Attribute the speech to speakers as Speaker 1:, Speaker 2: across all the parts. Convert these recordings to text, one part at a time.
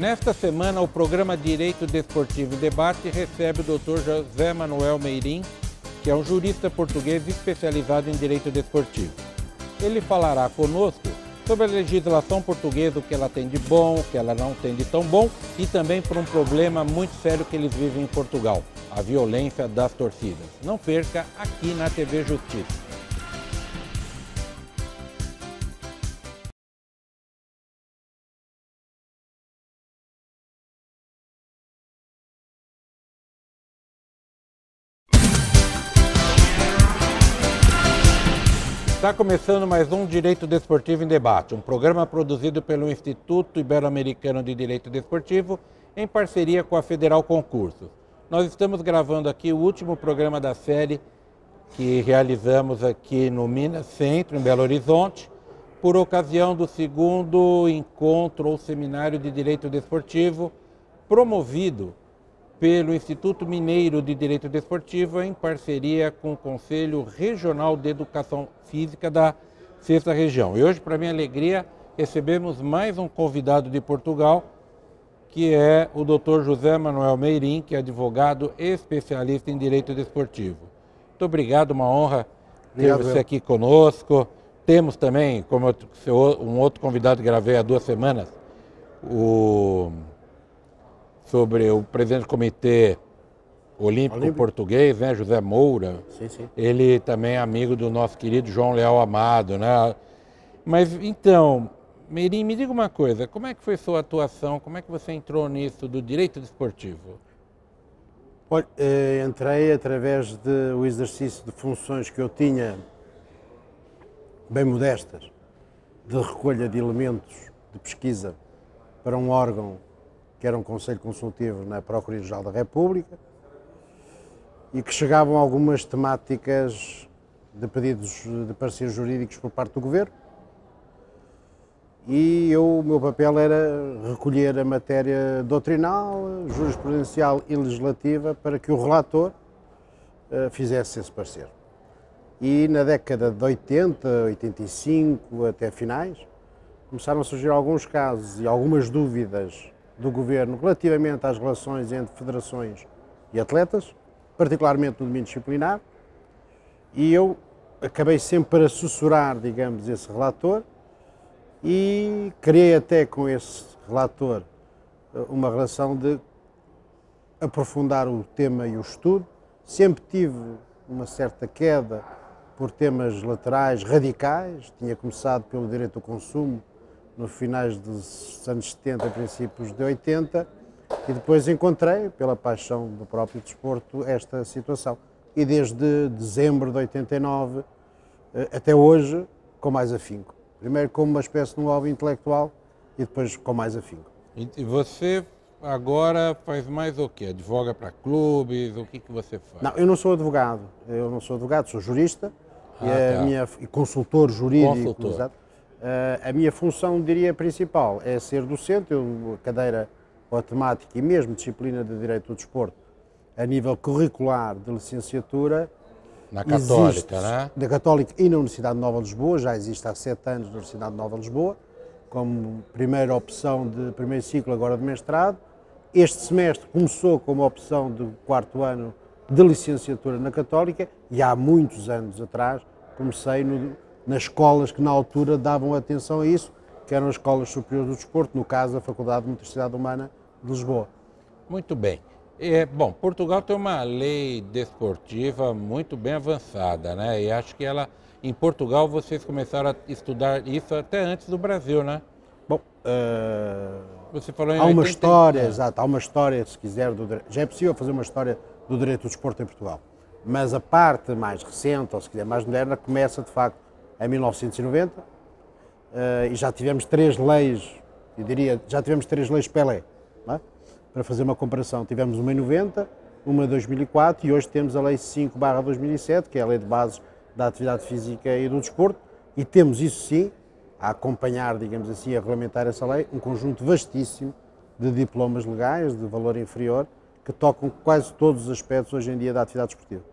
Speaker 1: Nesta semana, o programa Direito Desportivo em Debate recebe o Dr. José Manuel Meirim, que é um jurista português especializado em Direito Desportivo. Ele falará conosco sobre a legislação portuguesa, o que ela tem de bom, o que ela não tem de tão bom, e também por um problema muito sério que eles vivem em Portugal, a violência das torcidas. Não perca aqui na TV Justiça. Está começando mais um Direito Desportivo em Debate, um programa produzido pelo Instituto Ibero-Americano de Direito Desportivo em parceria com a Federal Concursos. Nós estamos gravando aqui o último programa da série que realizamos aqui no Minas Centro, em Belo Horizonte, por ocasião do segundo encontro ou seminário de Direito Desportivo promovido pelo Instituto Mineiro de Direito Desportivo em parceria com o Conselho Regional de Educação Física da 6ª Região. E hoje, para minha alegria, recebemos mais um convidado de Portugal, que é o Dr. José Manuel Meirim, que é advogado especialista em Direito Desportivo. Muito obrigado, uma honra ter você aqui conosco. Temos também, como um outro convidado que gravei há 2 semanas, sobre o presidente do Comitê Olímpico Português, né, José Moura.
Speaker 2: Sim.
Speaker 1: Ele também é amigo do nosso querido João Leal Amado, né? Mas então, Meirim, me diga uma coisa, como é que foi sua atuação, como é que você entrou nisso do direito desportivo?
Speaker 2: Olha, entrei através do exercício de funções que eu tinha, bem modestas, de recolha de elementos de pesquisa para um órgão que era um conselho consultivo na Procuradoria-Geral da República e que chegavam algumas temáticas de pedidos de pareceres jurídicos por parte do Governo e o meu papel era recolher a matéria doutrinal, jurisprudencial e legislativa para que o relator fizesse esse parecer. E na década de 80, 85 até finais, começaram a surgir alguns casos e algumas dúvidas do Governo relativamente às relações entre federações e atletas, particularmente no domínio disciplinar, e eu acabei sempre por assessorar, digamos, esse relator e criei até com esse relator uma relação de aprofundar o tema e o estudo. Sempre tive uma certa queda por temas laterais radicais, tinha começado pelo direito do consumo, nos finais dos anos 70, princípios de 80, e depois encontrei, pela paixão do próprio desporto, esta situação. E desde dezembro de 89 até hoje, com mais afinco. Primeiro como uma espécie de um hobby intelectual e depois com mais afinco.
Speaker 1: E você agora faz mais o quê? Advoga para clubes? O que você faz?
Speaker 2: Não, eu não sou advogado. Sou jurista e consultor jurídico. Exato. A minha função, diria, principal é ser docente. Eu, cadeira ou temática e mesmo disciplina de Direito do Desporto, a nível curricular de licenciatura.
Speaker 1: Na Católica, né?
Speaker 2: Na Católica e na Universidade Nova de Lisboa, já existe há 7 anos na Universidade Nova de Lisboa, como primeira opção de primeiro ciclo, agora de mestrado. Este semestre começou como opção do 4º ano de licenciatura na Católica e há muitos anos atrás comecei nas escolas que na altura davam atenção a isso, que eram as escolas superiores do desporto, no caso a Faculdade de Motricidade Humana de Lisboa.
Speaker 1: Muito bem. Bom, Portugal tem uma lei desportiva muito bem avançada, né? E acho que em Portugal vocês começaram a estudar isso até antes do Brasil, né?
Speaker 2: Bom,
Speaker 1: você falou em
Speaker 2: há uma história, exato, há uma história, se quiser, já é possível fazer uma história do direito do desporto em Portugal, mas a parte mais recente, ou se quiser mais moderna, começa de facto em 1990 e já tivemos 3 leis, eu diria, já tivemos 3 leis Pelé, não é? Para fazer uma comparação. Tivemos uma em 90, uma em 2004 e hoje temos a Lei 5/2007, que é a Lei de Bases da Atividade Física e do Desporto, e temos isso sim, a acompanhar, digamos assim, a regulamentar essa lei, um conjunto vastíssimo de diplomas legais de valor inferior que tocam quase todos os aspectos hoje em dia da atividade desportiva.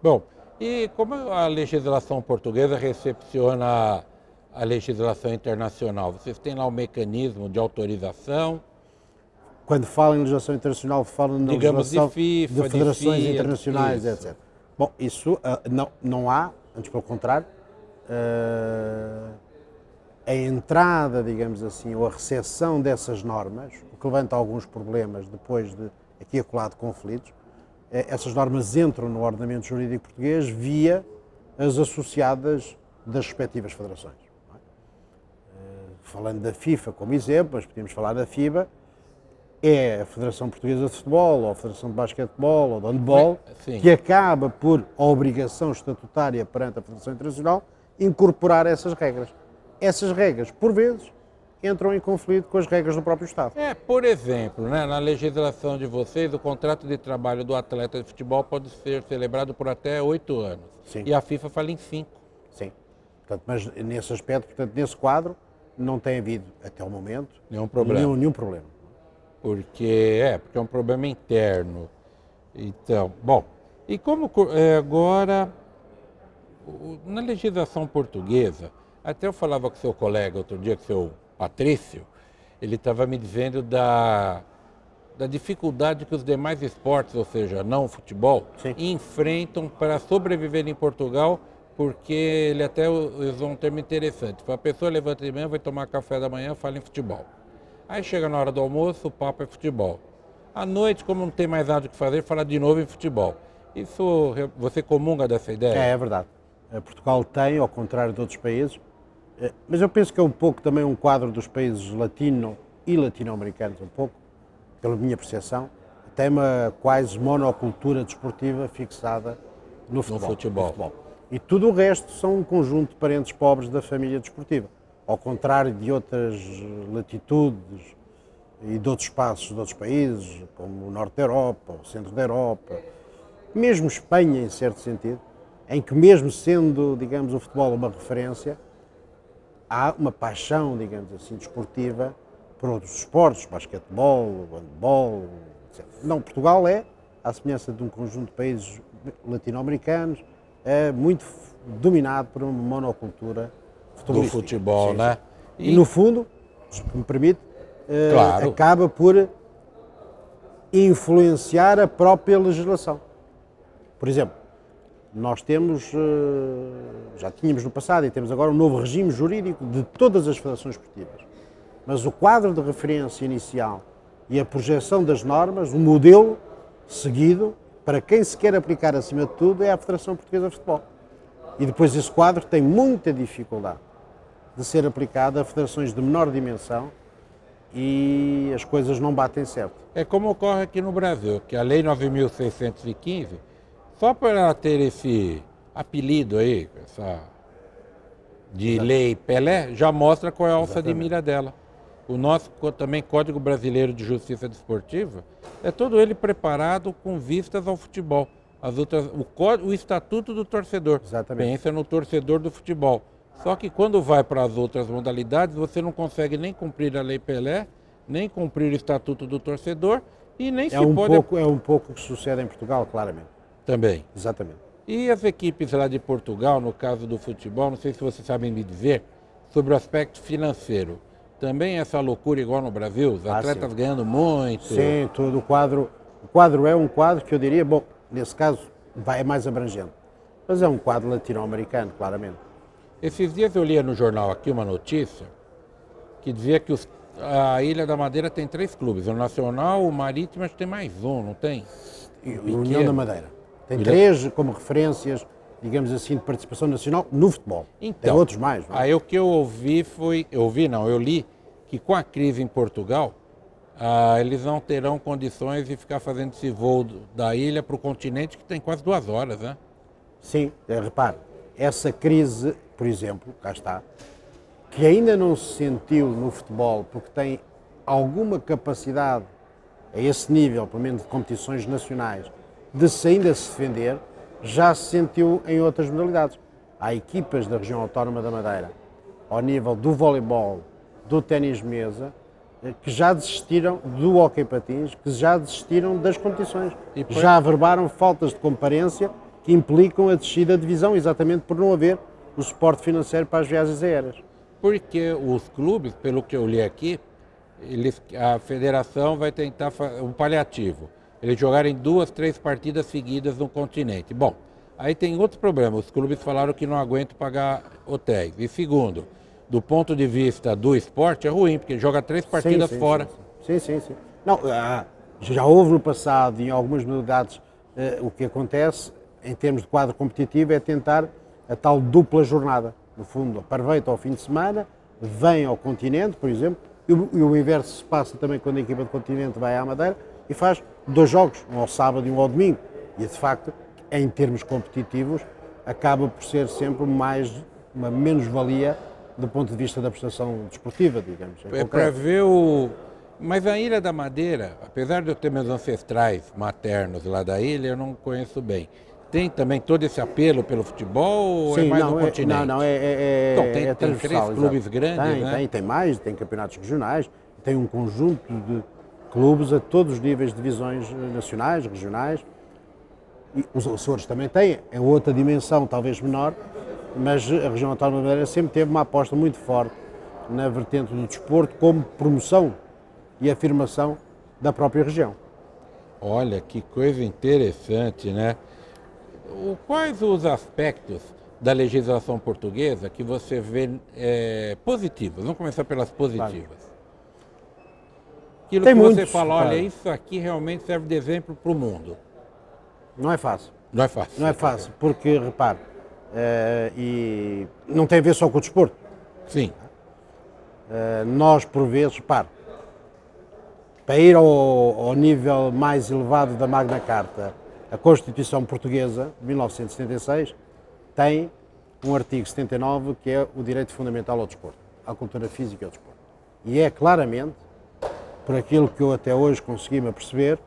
Speaker 1: Bom, e como a legislação portuguesa recepciona a legislação internacional? Vocês têm lá o mecanismo de autorização?
Speaker 2: quando falo em legislação internacional, falo na
Speaker 1: Digamos
Speaker 2: legislação
Speaker 1: de FIFA,
Speaker 2: de federações
Speaker 1: FIA,
Speaker 2: internacionais,
Speaker 1: isso.
Speaker 2: etc. Bom, isso não há, antes pelo contrário, a entrada, digamos assim, ou a recepção dessas normas, o que levanta alguns problemas depois de aqui e acolá de conflitos. Essas normas entram no ordenamento jurídico português via as associadas das respectivas federações. Falando da FIFA como exemplo, mas podemos falar da FIBA, é a Federação Portuguesa de Futebol, ou a Federação de Basquetebol, ou de Handball, que acaba por obrigação estatutária perante a Federação Internacional incorporar essas regras. Essas regras, por vezes, entram em conflito com as regras do próprio Estado.
Speaker 1: Por exemplo, né, na legislação de vocês, o contrato de trabalho do atleta de futebol pode ser celebrado por até 8 anos.
Speaker 2: Sim.
Speaker 1: E a FIFA fala em 5.
Speaker 2: Sim. Portanto, mas nesse aspecto, portanto, nesse quadro, não tem havido, até o momento,
Speaker 1: nenhum problema.
Speaker 2: Nenhum problema.
Speaker 1: Porque é um problema interno. Então, bom, e como agora, na legislação portuguesa, até eu falava com seu colega outro dia, com seu Patrício, ele estava me dizendo da dificuldade que os demais esportes, ou seja, não o futebol,
Speaker 2: Sim,
Speaker 1: enfrentam para sobreviver em Portugal, porque ele até usou um termo interessante. A pessoa levanta de manhã, vai tomar café da manhã, fala em futebol. Aí chega na hora do almoço, o papo é futebol. À noite, como não tem mais nada o que fazer, fala de novo em futebol. Isso, você comunga dessa ideia?
Speaker 2: É verdade. Portugal tem, ao contrário de outros países, mas eu penso que é um pouco também um quadro dos países latino e latino-americanos, um pouco, pela minha percepção, tem uma quase monocultura desportiva fixada no futebol. E tudo o resto são um conjunto de parentes pobres da família desportiva. Ao contrário de outras latitudes e de outros espaços de outros países, como o Norte da Europa, o Centro da Europa, mesmo Espanha, em certo sentido, em que mesmo sendo, digamos, o futebol uma referência, há uma paixão, digamos assim, desportiva por outros esportes, basquetebol, handball, etc. Não, Portugal é, à semelhança de um conjunto de países latino-americanos, é muito dominado por uma monocultura
Speaker 1: do futebol,
Speaker 2: sim,
Speaker 1: né?
Speaker 2: Sim. E no fundo, se me permite,
Speaker 1: claro,
Speaker 2: acaba por influenciar a própria legislação. Por exemplo, nós temos, já tínhamos no passado e temos agora um novo regime jurídico de todas as federações esportivas. Mas o quadro de referência inicial e a projeção das normas, o modelo seguido, para quem se quer aplicar acima de tudo, é a Federação Portuguesa de Futebol. E depois esse quadro tem muita dificuldade de ser aplicado a federações de menor dimensão e as coisas não batem certo.
Speaker 1: É como ocorre aqui no Brasil, que a Lei 9.615, só para ter esse apelido aí, de Lei Pelé, já mostra qual é a alça de mira dela. O nosso também Código Brasileiro de Justiça Desportiva é todo ele preparado com vistas ao futebol. O Estatuto do Torcedor.
Speaker 2: Exatamente.
Speaker 1: Pensa no torcedor do futebol. Só que quando vai para as outras modalidades, você não consegue nem cumprir a Lei Pelé, nem cumprir o Estatuto do Torcedor e nem
Speaker 2: É um pouco o que sucede em Portugal, claramente.
Speaker 1: Também.
Speaker 2: Exatamente.
Speaker 1: E as equipes lá de Portugal, no caso do futebol, não sei se vocês sabem me dizer, sobre o aspecto financeiro. Também essa loucura igual no Brasil, os atletas
Speaker 2: sim,
Speaker 1: ganhando muito.
Speaker 2: Sim, todo o quadro é um quadro que eu diria, bom, nesse caso é mais abrangente, mas é um quadro latino-americano, claramente.
Speaker 1: Esses dias eu lia no jornal aqui uma notícia que dizia que a Ilha da Madeira tem 3 clubes, o Nacional, o Marítimo, acho que tem mais um, não tem?
Speaker 2: E o União da Madeira. Tem 3 como referências, digamos assim, de participação nacional no futebol.
Speaker 1: Então,
Speaker 2: tem outros mais, não é?
Speaker 1: Aí o que eu ouvi eu li que com a crise em Portugal, eles não terão condições de ficar fazendo esse voo da ilha para o continente, que tem quase 2 horas, né?
Speaker 2: Sim, repare, essa crise, por exemplo, cá está, que ainda não se sentiu no futebol, porque tem alguma capacidade, a esse nível, pelo menos de competições nacionais, de ainda se defender, já se sentiu em outras modalidades. Há equipas da região autónoma da Madeira, ao nível do voleibol, do ténis de mesa, que já desistiram do hóquei patins, que já desistiram das competições. Já averbaram faltas de comparência que implicam a descida da divisão, exatamente por não haver o suporte financeiro para as viagens aéreas.
Speaker 1: Porque os clubes, pelo que eu li aqui, a federação vai tentar um paliativo. Eles jogarem 2, 3 partidas seguidas no continente. Bom, aí tem outro problema. Os clubes falaram que não aguentam pagar hotéis. E segundo, do ponto de vista do esporte, é ruim, porque joga 3 partidas fora.
Speaker 2: Sim. Não, já houve no passado, em algumas modalidades, o que acontece, em termos de quadro competitivo, é tentar a tal dupla jornada. No fundo, aproveita ao fim de semana, vem ao continente, por exemplo, e o inverso se passa também quando a equipa do continente vai à Madeira e faz 2 jogos, um ao sábado e um ao domingo. E, de facto, em termos competitivos, acaba por ser sempre uma menos-valia do ponto de vista da prestação desportiva, digamos.
Speaker 1: É para ver Mas a Ilha da Madeira, apesar de eu ter meus ancestrais maternos lá da ilha, eu não conheço bem. Tem também todo esse apelo pelo futebol ou é mais no continente?
Speaker 2: Não,
Speaker 1: então, tem 3 clubes grandes, né?
Speaker 2: Tem mais, tem campeonatos regionais, tem um conjunto de clubes a todos os níveis de divisões nacionais, regionais. E os Açores também têm, é outra dimensão, talvez menor, mas a região autónoma da Madeira sempre teve uma aposta muito forte na vertente do desporto como promoção e afirmação da própria região.
Speaker 1: Olha, que coisa interessante, né? Quais os aspectos da legislação portuguesa que você vê positivos? Vamos começar pelas positivas. Aquilo que você fala, olha, isso aqui realmente serve de exemplo para o mundo.
Speaker 2: Não é fácil.
Speaker 1: Não é fácil.
Speaker 2: Não é fácil, porque, repare, e não tem a ver só com o desporto.
Speaker 1: Sim.
Speaker 2: Nós, por vezes, repare, para ir ao nível mais elevado da Magna Carta, a Constituição Portuguesa, de 1976, tem um artigo 79 que é o direito fundamental ao desporto, à cultura física e ao desporto. E é claramente, por aquilo que eu até hoje consegui-me aperceber,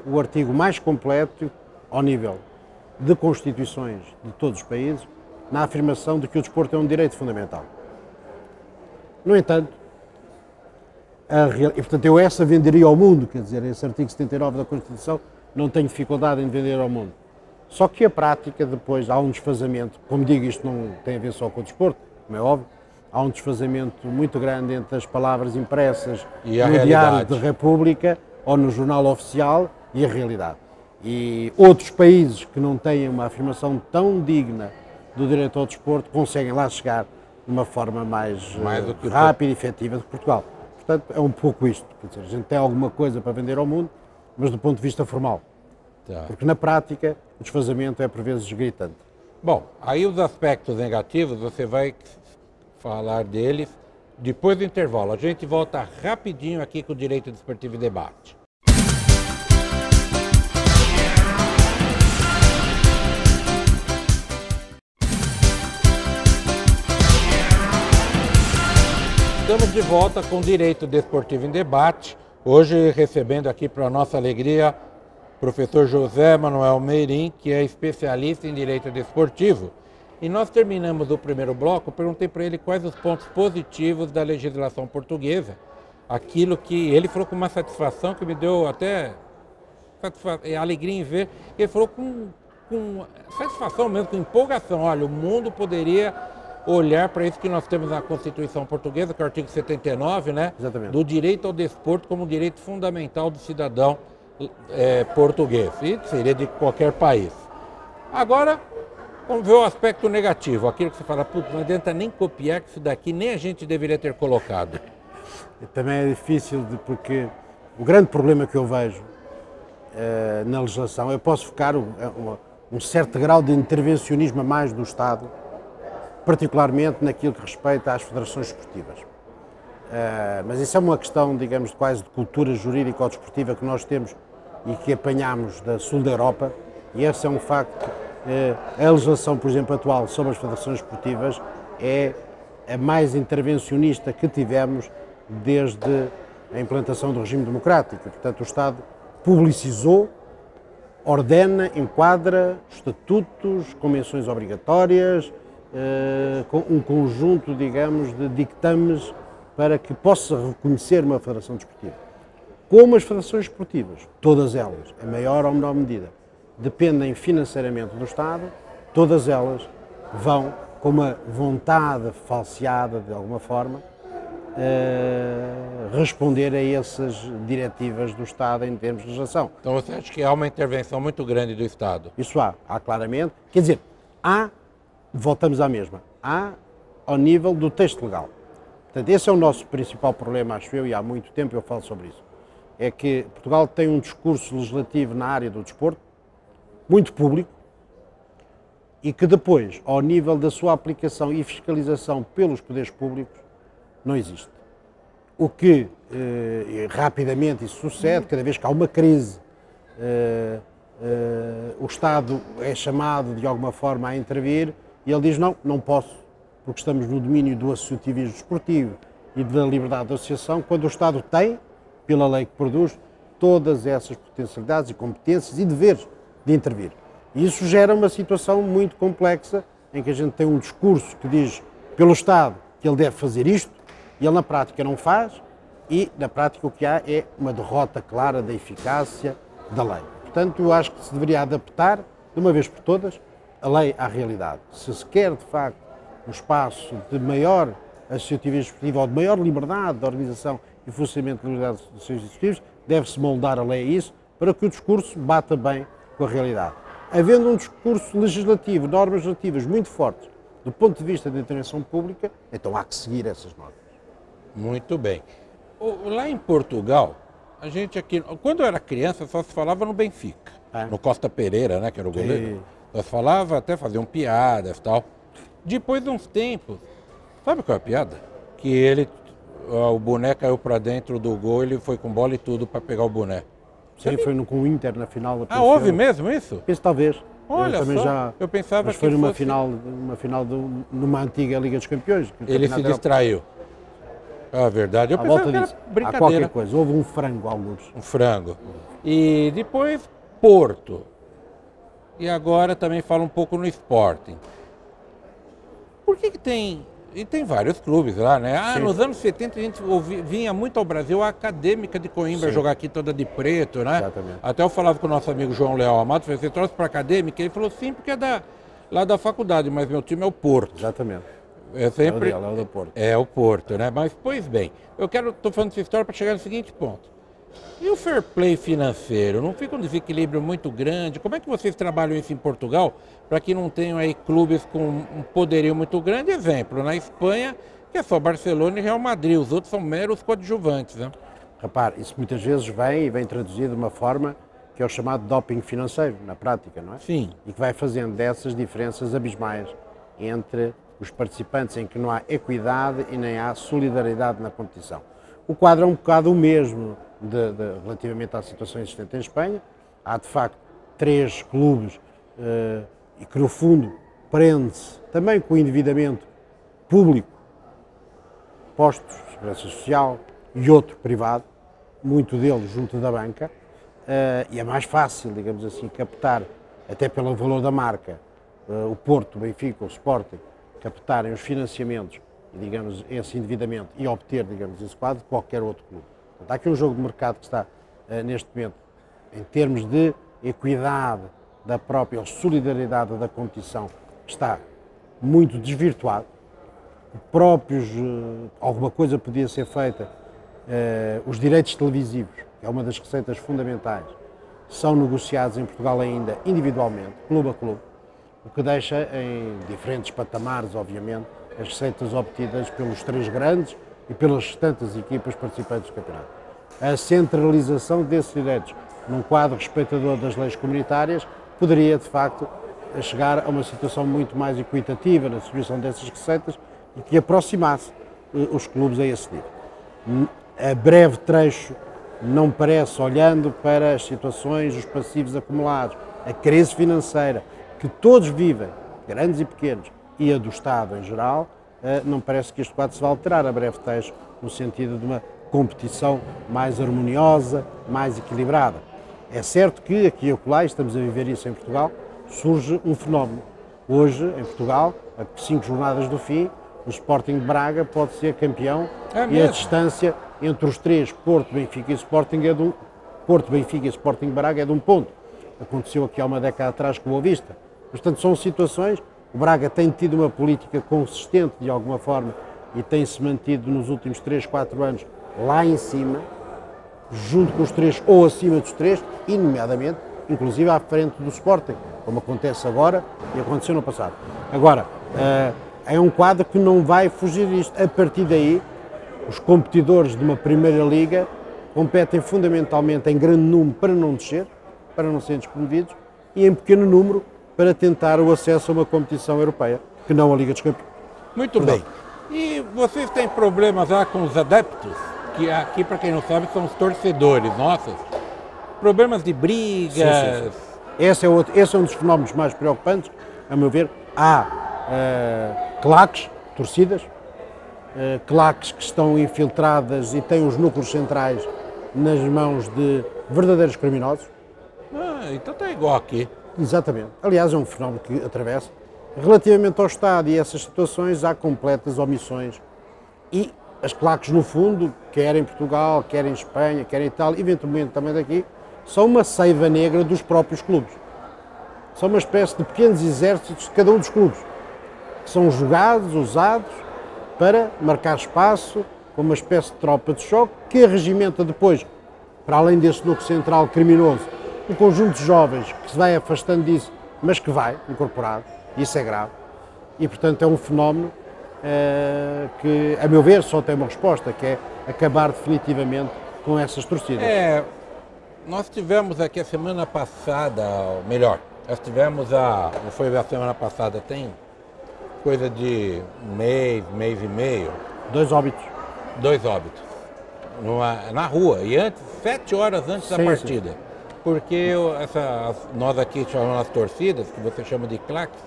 Speaker 2: o artigo mais completo ao nível de constituições de todos os países na afirmação de que o desporto é um direito fundamental. No entanto, e portanto eu essa venderia ao mundo, quer dizer, esse artigo 79 da Constituição não tenho dificuldade em vender ao mundo. Só que a prática depois há um desfazamento, como digo, isto não tem a ver só com o desporto, como é óbvio, há um desfazamento muito grande entre as palavras impressas no Diário da República ou no Jornal Oficial e a realidade. E outros países que não têm uma afirmação tão digna do direito ao desporto conseguem lá chegar de uma forma mais rápida e efetiva do que Portugal. Portanto, é um pouco isto. Quer dizer, a gente tem alguma coisa para vender ao mundo, mas do ponto de vista formal. Tá. Porque na prática o desfazamento é por vezes gritante.
Speaker 1: Bom, aí os aspectos negativos você vai falar deles depois do intervalo. A gente volta rapidinho aqui com o Direito Desportivo em Debate. Estamos de volta com o Direito Desportivo em Debate, hoje recebendo aqui para a nossa alegria o professor José Manuel Meirim, que é especialista em Direito Desportivo. E nós terminamos o primeiro bloco, perguntei para ele quais os pontos positivos da legislação portuguesa, aquilo que ele falou com uma satisfação que me deu até alegria em ver, ele falou com satisfação mesmo, com empolgação, olha, o mundo poderia olhar para isso que nós temos na Constituição Portuguesa, que é o artigo 79, né?
Speaker 2: Exatamente.
Speaker 1: Do direito ao desporto como direito fundamental do cidadão português, e seria de qualquer país. Agora, vamos ver o aspecto negativo, aquilo que você fala, putz, não adianta nem copiar, que isso daqui nem a gente deveria ter colocado.
Speaker 2: Também é difícil, porque o grande problema que eu vejo na legislação, eu posso focar um certo grau de intervencionismo a mais do Estado, particularmente naquilo que respeita às federações esportivas. Mas isso é uma questão, digamos, quase de cultura jurídica ou desportiva que nós temos e que apanhamos da sul da Europa, e esse é um facto. A legislação, por exemplo, atual sobre as federações esportivas é a mais intervencionista que tivemos desde a implantação do regime democrático. Portanto, o Estado publicizou, ordena, enquadra estatutos, convenções obrigatórias, com um conjunto, digamos, de dictames para que possa reconhecer uma federação desportiva. Como as federações esportivas, todas elas, em maior ou menor medida, dependem financeiramente do Estado, todas elas vão, com uma vontade falseada de alguma forma, responder a essas diretivas do Estado em termos de legislação.
Speaker 1: Então você acha que há uma intervenção muito grande do Estado?
Speaker 2: Isso há claramente. Quer dizer, voltamos à mesma, ao nível do texto legal. Portanto, esse é o nosso principal problema, acho eu, e há muito tempo eu falo sobre isso. É que Portugal tem um discurso legislativo na área do desporto, muito público, e que depois, ao nível da sua aplicação e fiscalização pelos poderes públicos, não existe. O que rapidamente isso sucede, cada vez que há uma crise, o Estado é chamado de alguma forma a intervir e ele diz não posso, porque estamos no domínio do associativismo desportivo e da liberdade de associação, quando o Estado tem, pela lei que produz, todas essas potencialidades e competências e deveres de intervir. E isso gera uma situação muito complexa, em que a gente tem um discurso que diz pelo Estado que ele deve fazer isto, e ele na prática não faz, e na prática o que há é uma derrota clara da eficácia da lei. Portanto, eu acho que se deveria adaptar, de uma vez por todas, a lei à realidade. Se quer, de facto, um espaço de maior associativismo desportivo ou de maior liberdade de organização e funcionamento de liberdade dos seus executivos, deve-se moldar a lei a isso, para que o discurso bata bem com a realidade. Havendo um discurso legislativo, normas legislativas muito fortes, do ponto de vista da intervenção pública, então há que seguir essas normas.
Speaker 1: Muito bem. Lá em Portugal, a gente aqui, quando eu era criança, só se falava no Benfica, no Costa Pereira, né, que era o goleiro. Só se falava, até faziam piadas e tal. Depois de uns tempos, sabe qual é a piada? Que o boné caiu para dentro do gol, ele foi com bola e tudo para pegar o boné.
Speaker 2: Sim, foi com o Inter na final da
Speaker 1: houve mesmo isso?
Speaker 2: Isso talvez.
Speaker 1: Olha,
Speaker 2: eu também
Speaker 1: eu pensava
Speaker 2: mas foi
Speaker 1: que
Speaker 2: numa
Speaker 1: fosse...
Speaker 2: final numa antiga Liga dos Campeões.
Speaker 1: Ele se distraiu. É verdade. Eu pensava que era brincadeira.
Speaker 2: Há qualquer coisa. Houve um frango, alguns.
Speaker 1: Um frango. E depois Porto. E agora também fala um pouco no Sporting. Por que tem... E tem vários clubes lá, né? Nos anos 70 a gente vinha muito ao Brasil a Acadêmica de Coimbra jogar aqui toda de preto, né?
Speaker 2: Exatamente.
Speaker 1: Até eu falava com o nosso amigo João Leal Amado, falei, você trouxe para a Acadêmica? Ele falou, sim, porque é lá da faculdade, mas meu time é o Porto.
Speaker 2: Exatamente.
Speaker 1: É sempre...
Speaker 2: É o do Porto.
Speaker 1: É o Porto, né? Mas, pois bem, estou falando essa história para chegar no seguinte ponto. E o fair play financeiro? Não fica um desequilíbrio muito grande? Como é que vocês trabalham isso em Portugal para que não tenham aí clubes com um poderio muito grande? Exemplo, na Espanha, que é só Barcelona e Real Madrid, os outros são meros coadjuvantes, né?
Speaker 2: Repare, isso muitas vezes vem traduzido de uma forma que é o chamado doping financeiro, na prática, não é?
Speaker 1: Sim.
Speaker 2: E que vai fazendo dessas diferenças abismais entre os participantes, em que não há equidade e nem há solidariedade na competição. O quadro é um bocado o mesmo relativamente à situação existente em Espanha. Há, de facto, 3 clubes e que, no fundo, prende-se também com o endividamento público, postos de segurança social e outro privado, muito deles junto da banca, e é mais fácil, digamos assim, captar, até pelo valor da marca, o Porto, o Benfica, o Sporting, captarem os financiamentos, digamos, esse endividamento e obter, digamos, esse quadro de qualquer outro clube. Portanto, há aqui um jogo de mercado que está, neste momento, em termos de equidade da própria ou solidariedade da competição, está muito desvirtuado. Alguma coisa podia ser feita, os direitos televisivos, que é uma das receitas fundamentais, são negociados em Portugal ainda individualmente, clube a clube, o que deixa em diferentes patamares, obviamente, as receitas obtidas pelos 3 grandes e pelas tantas equipas participantes do campeonato. A centralização desses direitos num quadro respeitador das leis comunitárias poderia, de facto, chegar a uma situação muito mais equitativa na distribuição dessas receitas e que aproximasse os clubes a esse nível. A breve trecho não parece, olhando para as situações, os passivos acumulados, a crise financeira que todos vivem, grandes e pequenos, e a do Estado em geral, não parece que este quadro se vai alterar a breve trecho no sentido de uma competição mais harmoniosa, mais equilibrada. É certo que aqui e acolá, estamos a viver isso em Portugal, surge um fenómeno. Hoje, em Portugal, a 5 jornadas do fim, o Sporting de Braga pode ser campeão e a distância entre os 3, Porto, Benfica e Sporting, Porto, Benfica e Sporting de Braga é de 1 ponto. Aconteceu aqui há uma década atrás com o Boa Vista. Portanto, são situações. O Braga tem tido uma política consistente, de alguma forma, e tem-se mantido nos últimos 3, 4 anos lá em cima, junto com os 3 ou acima dos 3, e nomeadamente, inclusive à frente do Sporting, como acontece agora e aconteceu no passado. Agora, é um quadro que não vai fugir disto. A partir daí, os competidores de uma primeira liga competem fundamentalmente em grande número para não descer, para não serem despromovidos, e em pequeno número para tentar o acesso a uma competição europeia, que não a Liga dos Campeões.
Speaker 1: Muito bem. E vocês têm problemas lá com os adeptos? Que aqui, para quem não sabe, são os torcedores nossos. Problemas de brigas.
Speaker 2: Sim. Esse é um dos fenómenos mais preocupantes, a meu ver. Há claques, torcidas, claques que estão infiltradas e têm os núcleos centrais nas mãos de verdadeiros criminosos.
Speaker 1: Então está igual aqui.
Speaker 2: Exatamente. Aliás, é um fenómeno que atravessa. Relativamente ao Estado e essas situações, há completas omissões. E as claques, no fundo, quer em Portugal, quer em Espanha, quer em Itália, eventualmente também daqui, são uma seiva negra dos próprios clubes. São uma espécie de pequenos exércitos de cada um dos clubes, que são jogados, usados, para marcar espaço, como uma espécie de tropa de choque, que arregimenta depois, para além desse núcleo central criminoso, um conjunto de jovens que se vai afastando disso, mas que vai incorporado. Isso é grave. E, portanto, é um fenómeno que, a meu ver, só tem uma resposta, que é acabar definitivamente com essas torcidas.
Speaker 1: Nós tivemos aqui a semana passada, melhor, nós tivemos não foi a semana passada, tem coisa de mês e meio.
Speaker 2: 2 óbitos.
Speaker 1: 2 óbitos. Na rua, e 7 horas antes da partida. Sim. Porque nós aqui chamamos as torcidas, que você chama de claques,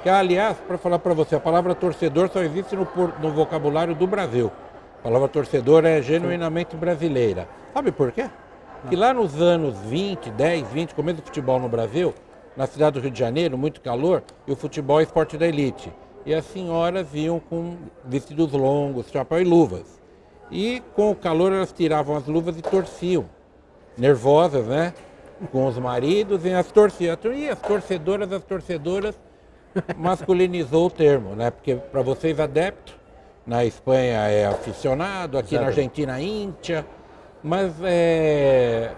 Speaker 1: que aliás, para falar para você, a palavra torcedor só existe no vocabulário do Brasil. A palavra torcedor é genuinamente brasileira. Sabe por quê? Que lá nos anos 10, 20, começo do futebol no Brasil, na cidade do Rio de Janeiro, muito calor, e o futebol é esporte da elite. E as senhoras iam com vestidos longos, chapéu e luvas. E com o calor elas tiravam as luvas e torciam, nervosas, né? Com os maridos e as torcidas. E as torcedoras masculinizou o termo, né? Porque para vocês adepto, na Espanha é aficionado, aqui na Argentina íntia. Mas você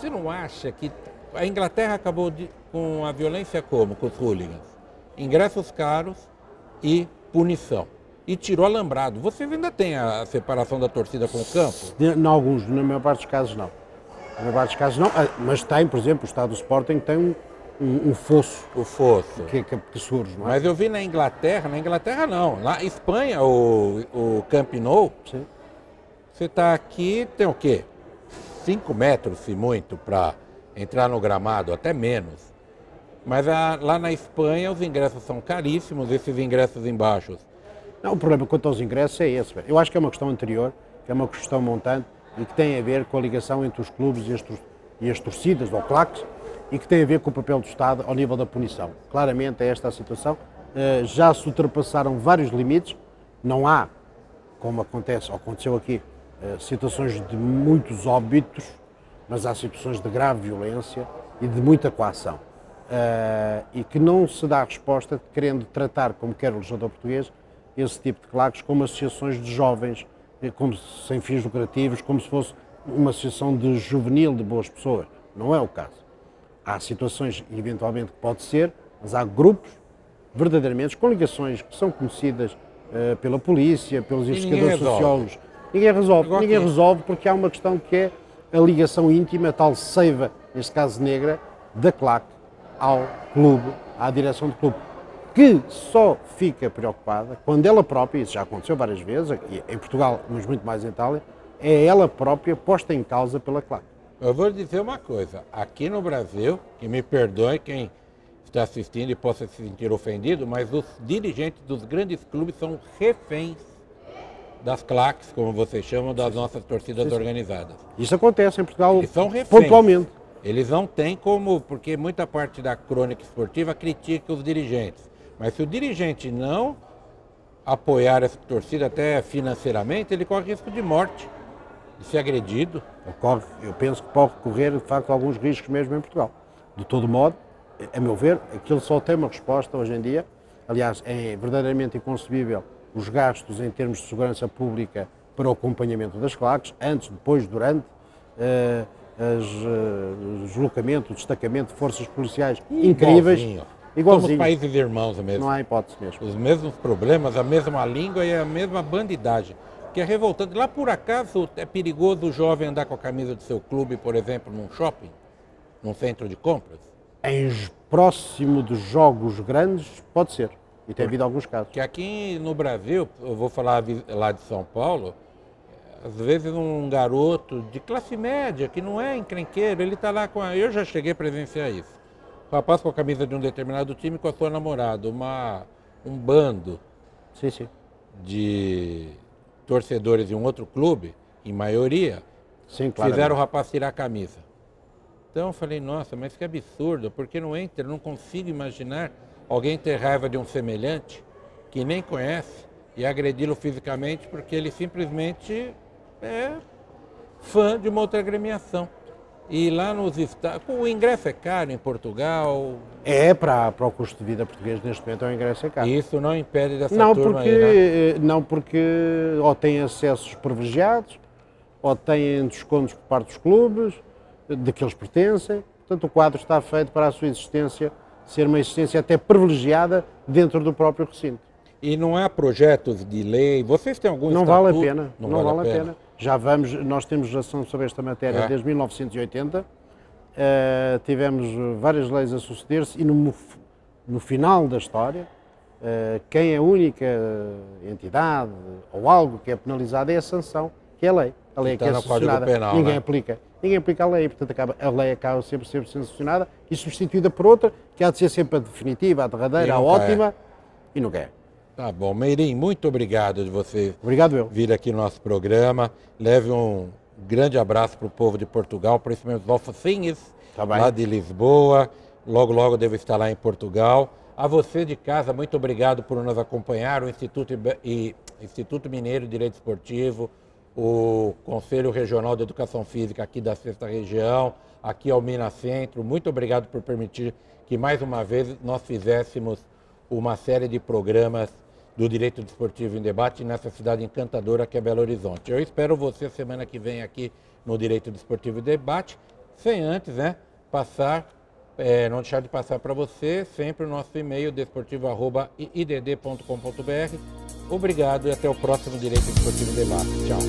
Speaker 1: não acha que a Inglaterra acabou com a violência como? Com os hooligans. Ingressos caros e punição. E tirou alambrado. Vocês ainda têm a separação da torcida com o campo?
Speaker 2: Em alguns, na maior parte dos casos não. Na maior parte dos casos não, mas tem, por exemplo, o estado do Sporting tem um fosso.
Speaker 1: O fosso.
Speaker 2: Que surge, não é?
Speaker 1: Mas eu vi na Inglaterra não. Na Espanha, o Camp Nou, sim. Você está aqui, tem o quê? 5 metros, se muito, para entrar no gramado, até menos. Mas lá na Espanha os ingressos são caríssimos, esses ingressos embaixo.
Speaker 2: Não, o problema quanto aos ingressos é esse. Eu acho que é uma questão anterior, que é uma questão montante e que tem a ver com a ligação entre os clubes e as torcidas, ou claques, e que tem a ver com o papel do Estado ao nível da punição. Claramente é esta a situação. Já se ultrapassaram vários limites, não há, como aconteceu aqui, situações de muitos óbitos, mas há situações de grave violência e de muita coação. E que não se dá resposta querendo tratar, como quer o legislador português, esse tipo de claques como associações de jovens, como sem fins lucrativos, como se fosse uma associação de juvenil de boas pessoas. Não é o caso. Há situações, eventualmente, que pode ser, mas há grupos, verdadeiramente, com ligações que são conhecidas pela polícia, pelos investigadores sociólogos. Ninguém resolve porque há uma questão que é a ligação íntima, a tal seiva, neste caso negra, da claque ao clube, à direção do clube, que só fica preocupada quando ela própria, isso já aconteceu várias vezes, em Portugal, mas muito mais em Itália, é ela própria posta em causa pela claque.
Speaker 1: Eu vou dizer uma coisa, aqui no Brasil, que me perdoe quem está assistindo e possa se sentir ofendido, mas os dirigentes dos grandes clubes são reféns das claques, como vocês chamam, das nossas torcidas organizadas.
Speaker 2: Isso acontece em Portugal
Speaker 1: reféns,
Speaker 2: pontualmente.
Speaker 1: Eles não têm como, porque muita parte da crônica esportiva critica os dirigentes. Mas se o dirigente não apoiar essa torcida até financeiramente, ele corre risco de morte, de ser agredido.
Speaker 2: Eu penso que pode correr, de facto, alguns riscos mesmo em Portugal. De todo modo, a meu ver, aquilo só tem uma resposta hoje em dia. Aliás, é verdadeiramente inconcebível os gastos em termos de segurança pública para o acompanhamento das claques, antes, depois, durante, deslocamento, o destacamento de forças policiais incríveis.
Speaker 1: Igualzinho. Somos países irmãos mesmo.
Speaker 2: Não há hipótese mesmo.
Speaker 1: Os mesmos problemas, a mesma língua e a mesma bandidagem. Que é revoltante. Lá, por acaso, é perigoso o jovem andar com a camisa do seu clube, por exemplo, num shopping? Num centro de compras?
Speaker 2: Próximo dos jogos grandes, pode ser. E tem havido alguns casos.
Speaker 1: Que aqui no Brasil, eu vou falar lá de São Paulo, às vezes um garoto de classe média, que não é encrenqueiro, ele está lá com a... Eu já cheguei a presenciar isso. O rapaz com a camisa de um determinado time com a sua namorada, um bando de torcedores de um outro clube, em maioria, fizeram o rapaz tirar a camisa. Então eu falei, nossa, mas que absurdo, porque não entra, não consigo imaginar alguém ter raiva de um semelhante que nem conhece e agredi-lo fisicamente porque ele simplesmente é fã de uma outra agremiação. E lá nos Estados... O ingresso é caro em Portugal?
Speaker 2: Para o custo de vida português neste momento, o ingresso é caro.
Speaker 1: E isso não impede dessa turma aí, né?
Speaker 2: Não, porque ou têm acessos privilegiados, ou têm descontos por parte dos clubes, de que eles pertencem. Portanto, o quadro está feito para a sua existência ser uma existência até privilegiada dentro do próprio recinto.
Speaker 1: E não há projetos de lei? Vocês têm algum
Speaker 2: estatuto?
Speaker 1: Vale
Speaker 2: a pena. Não vale a pena. Nós temos ação sobre esta matéria desde 1980, tivemos várias leis a suceder-se e no final da história, quem é a única entidade ou algo que é penalizado é a sanção, que é a lei. A lei é que é sancionada, ninguém aplica. Ninguém aplica a lei, portanto a lei acaba sempre sendo sancionada e substituída por outra, que há de ser sempre a definitiva, a derradeira, a ótima, e nunca é.
Speaker 1: Tá bom. Meirinho, muito obrigado de você vir aqui no nosso programa. Leve um grande abraço para o povo de Portugal, principalmente os alfacinhos, lá de Lisboa. Logo, logo devo estar lá em Portugal. A você de casa, muito obrigado por nos acompanhar, o Instituto Mineiro de Direito Esportivo, o Conselho Regional de Educação Física aqui da 6ª Região, aqui ao Minas Centro. Muito obrigado por permitir que mais uma vez nós fizéssemos uma série de programas do Direito Desportivo em Debate nessa cidade encantadora que é Belo Horizonte. Eu espero você semana que vem aqui no Direito Desportivo em Debate, sem antes, não deixar de passar para você sempre o nosso e-mail desportivo@idd.com.br. Obrigado e até o próximo Direito Desportivo em Debate. Tchau.